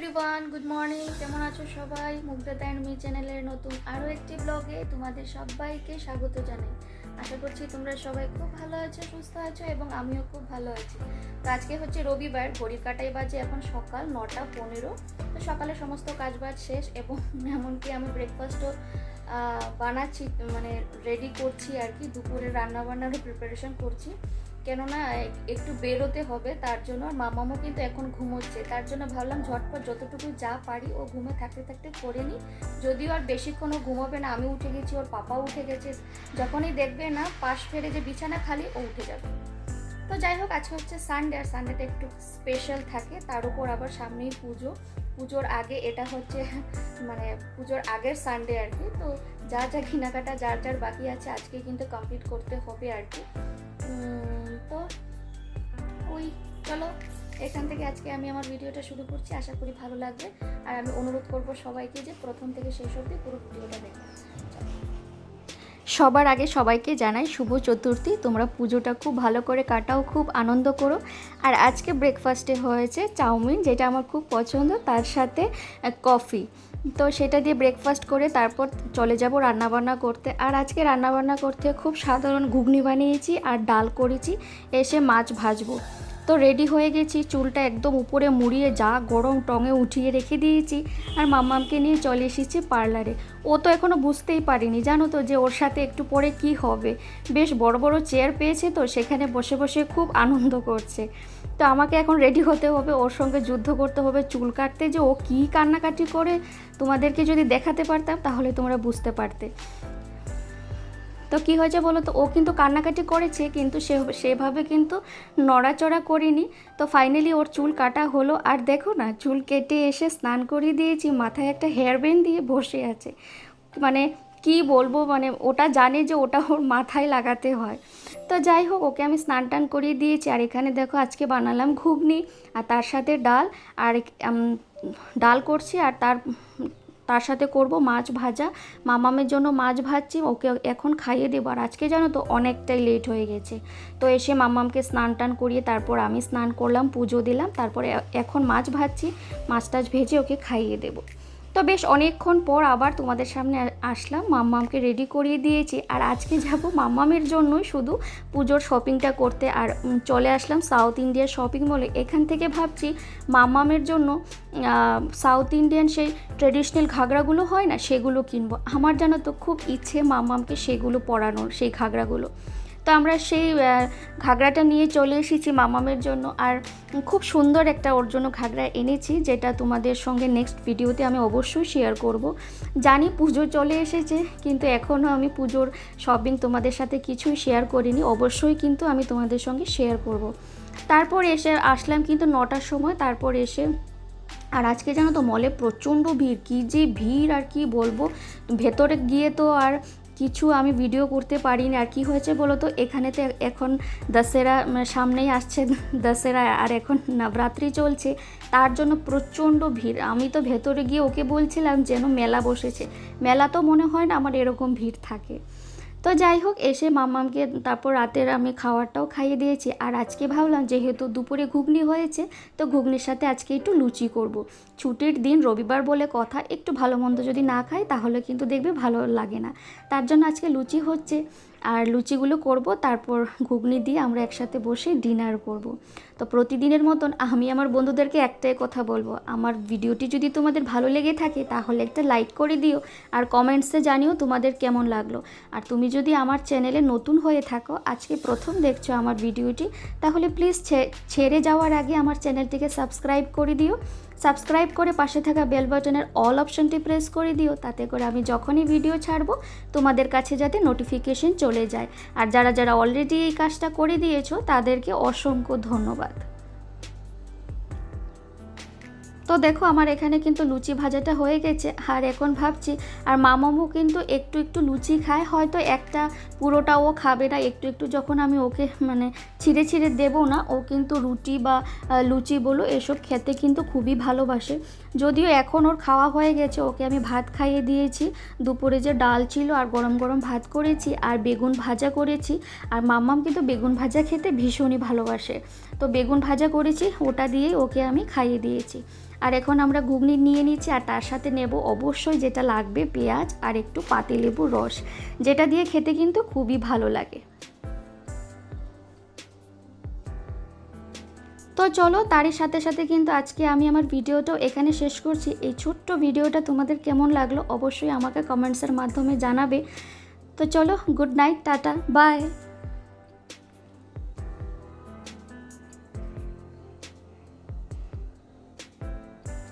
Everyone, good morning. কেমন আছো সবাই? মুগ্ধতা অ্যান্ড মি চ্যানেলের নতুন আরও একটি ব্লগে তোমাদের সবাইকে স্বাগত জানাই। আশা করছি তোমরা সবাই খুব ভালো আছো, সুস্থ আছো এবং আমিও খুব ভালো আছি। তো আজকে হচ্ছে রবিবার, ঘড়ির কাঁটায় বাজে এখন সকাল 9:15। তো সকালে সমস্ত কাজবাজ শেষ এবং এমনকি আমি ব্রেকফাস্টও বানাচ্ছি, মানে রেডি করছি আর কি। দুপুরে রান্নাবান্নারও প্রিপারেশন করছি, কেননা একটু বেরোতে হবে, তার জন্য। আর মামামও কিন্তু এখন ঘুমোচ্ছে, তার জন্য ভাবলাম ঝটপট যতটুকু যা পারি ও ঘুমে থাকতে থাকতে করে নিই। যদিও আর বেশিক্ষণও ঘুমাবে না, আমি উঠে গেছি, ওর পাপাও উঠে গেছে। যখনই দেখবে না পাশ ফেরে যে বিছানা খালি, ও উঠে যাবে। তো যাই হোক, আজকে হচ্ছে সানডে, আর সানডেটা একটু স্পেশাল থাকে। তার উপর আবার সামনেই পুজোর আগে, এটা হচ্ছে মানে পুজোর আগের সানডে আর কি। তো যা যা কেনাকাটা যার যার বাকি আছে আজকে কিন্তু কমপ্লিট করতে হবে আর কি। তো ওই চলো, এখান থেকে আজকে আমি আমার ভিডিওটা শুরু করছি। আশা করি ভালো লাগবে, আর আমি অনুরোধ করব সবাইকে যে প্রথম থেকে শেষ অবধি পুরো ভিডিওটা দেখে। সবার আগে সবাইকে জানাই শুভ চতুর্থী। তোমরা পুজোটা খুব ভালো করে কাটাও, খুব আনন্দ করো। আর আজকে ব্রেকফাস্টে হয়েছে চাউমিন, যেটা আমার খুব পছন্দ, তার সাথে কফি। তো সেটা দিয়ে ব্রেকফাস্ট করে তারপর চলে যাব রান্নাবান্না করতে। আর আজকে রান্নাবান্না করতে খুব সাধারণ ঘুগনি বানিয়েছি আর ডাল করেছি, এসে মাছ ভাজবো। তো রেডি হয়ে গেছি, চুলটা একদম উপরে মুড়িয়ে যা গরম টঙে উঠিয়ে রেখে দিয়েছি। আর মাম্মামকে নিয়ে চলে এসেছি পার্লারে। ও তো এখনও বুঝতেই পারিনি, জানো তো, যে ওর সাথে একটু পরে কি হবে। বেশ বড় বড় চেয়ার পেয়েছে, তো সেখানে বসে বসে খুব আনন্দ করছে। তো আমাকে এখন রেডি হতে হবে, ওর সঙ্গে যুদ্ধ করতে হবে চুল কাটতে। যে ও কী কান্নাকাটি করে তোমাদেরকে যদি দেখাতে পারতাম তাহলে তোমরা বুঝতে পারতে। তো কী হয়েছে বলো তো, ও কিন্তু কান্নাকাটি করেছে, কিন্তু সেভাবে কিন্তু নড়াচড়া করিনি। তো ফাইনালি ওর চুল কাটা হলো। আর দেখো না, চুল কেটে এসে স্নান করিয়ে দিয়েছি, মাথায় একটা হেয়ার ব্যান্ড দিয়ে বসে আছে। মানে কি বলবো, মানে ওটা জানে যে ওটা ওর মাথায় লাগাতে হয়। তো যাই হোক, ওকে আমি স্নান টান করিয়ে দিয়েছি। আর এখানে দেখো আজকে বানালাম ঘুগনি, আর তার সাথে ডাল। আর ডাল করছি, আর তার সাথে করব মাছ ভাজা। মামামের জন্য মাছ ভাজছি, ওকে এখন খাইয়ে দেবো। আর আজকে জানো তো অনেকটাই লেট হয়ে গেছে। তো এসে মামামকে স্নান টান করিয়ে তারপর আমি স্নান করলাম, পুজো দিলাম, তারপরে এখন মাছ ভাজছি। মাছ টাছ ভেজে ওকে খাইয়ে দেবো। তো বেশ অনেকক্ষণ পর আবার তোমাদের সামনে আসলাম, মাম্মামকে রেডি করিয়ে দিয়েছি। আর আজকে যাব মাম্মামের জন্যই শুধু পুজোর শপিংটা করতে। আর চলে আসলাম সাউথ ইন্ডিয়ার শপিং মলে। এখান থেকে ভাবছি মাম্মামের জন্য সাউথ ইন্ডিয়ান সেই ট্রেডিশনাল ঘাগরাগুলো হয় না, সেগুলো কিনবো। আমার জানো তো খুব ইচ্ছে মাম্মামকে সেগুলো পরানোর, সেই ঘাগরাগুলো। তো আমরা সেই ঘাগরাটা নিয়ে চলে এসেছি মামামের জন্য। আর খুব সুন্দর একটা ওর জন্য ঘাগরা এনেছি, যেটা তোমাদের সঙ্গে নেক্সট ভিডিওতে আমি অবশ্যই শেয়ার করব। জানি পুজো চলে এসেছে, কিন্তু এখনও আমি পুজোর শপিং তোমাদের সাথে কিছুই শেয়ার করিনি। অবশ্যই কিন্তু আমি তোমাদের সঙ্গে শেয়ার করব। তারপর এসে আসলাম কিন্তু 9টার সময়। তারপর এসে, আর আজকে জানো তো মলে প্রচণ্ড ভিড়, কী যে ভিড় আর কি বলবো। ভেতরে গিয়ে তো আর কিছু আমি ভিডিও করতে পারিনি। আর কি হয়েছে বলো তো, এখানেতে এখন দশেরা সামনেই আসছে, দশেরা, আর এখন নবরাত্রি চলছে, তার জন্য প্রচণ্ড ভিড়। আমি তো ভেতরে গিয়ে ওকে বলছিলাম যেন মেলা বসেছে। মেলা তো মনে হয় না আমার এরকম ভিড় থাকে। তো যাই হোক, এসে মাম্মামকে তারপর রাতের আমি খাওয়ারটাও খাইয়ে দিয়েছি। আর আজকে ভাবলাম যেহেতু দুপুরে ঘুগনি হয়েছে, তো ঘুগনির সাথে আজকে একটু লুচি করব। ছুটির দিন, রবিবার বলে কথা, একটু ভালো মন্দ যদি না খাই তাহলে কিন্তু দেখবে ভালো লাগে না। তার জন্য আজকে লুচি হচ্ছে, আর লুচিগুলো করব, তারপর ঘুগনি দিয়ে আমরা একসাথে বসে ডিনার করব। তো প্রতিদিনের মতন আমি আমার বন্ধুদেরকে একটাই কথা বলবো, আমার ভিডিওটি যদি তোমাদের ভালো লেগে থাকে তাহলে একটা লাইক করে দিও, আর কমেন্টসে জানিও তোমাদের কেমন লাগলো। আর তুমি যদি আমার চ্যানেলে নতুন হয়ে থাকো, আজকে প্রথম দেখছো আমার ভিডিওটি, তাহলে প্লিজ ছেড়ে যাওয়ার আগে আমার চ্যানেলটিকে সাবস্ক্রাইব করে দিও। সাবস্ক্রাইব করে পাশে থাকা বেল বাটনের অল অপশনটি প্রেস করে দিও, তাতে করে আমি যখনই ভিডিও ছাড়বো তোমাদের কাছে যাতে নোটিফিকেশন চলে যায়। আর যারা যারা অলরেডি এই কাজটা করে দিয়েছো তাদেরকে অসংখ্য ধন্যবাদ। তো দেখো আমার এখানে কিন্তু লুচি ভাজাটা হয়ে গেছে। আর এখন ভাবছি, আর মামামও কিন্তু একটু একটু লুচি খায়, হয়তো একটা পুরোটা ও খাবে না, একটু একটু যখন আমি ওকে মানে ছিঁড়ে ছিঁড়ে দেবো না, ও কিন্তু রুটি বা লুচি বলো এসব খেতে কিন্তু খুবই ভালোবাসে। যদিও এখন ওর খাওয়া হয়ে গেছে, ওকে আমি ভাত খাইয়ে দিয়েছি। দুপুরে যে ডাল ছিল আর গরম গরম ভাত করেছি আর বেগুন ভাজা করেছি। আর মাম্মাম কিন্তু বেগুন ভাজা খেতে ভীষণই ভালোবাসে, তো বেগুন ভাজা করেছি, ওটা দিয়েই ওকে আমি খাইয়ে দিয়েছি। আর এখন আমরা ঘুগনি নিয়ে নিচ্ছি, আর তার সাথে নেব অবশ্যই যেটা লাগবে পেঁয়াজ আর একটু পাতিলেবুর রস, যেটা দিয়ে খেতে কিন্তু খুবই ভালো লাগে। তো চলো, তারই সাথে সাথে কিন্তু আজকে আমি আমার ভিডিওটাও এখানে শেষ করছি। এই ছোট্ট ভিডিওটা তোমাদের কেমন লাগলো অবশ্যই আমাকে কমেন্টসের মাধ্যমে জানাবে। তো চলো, গুড নাইট, টাটা, বাই।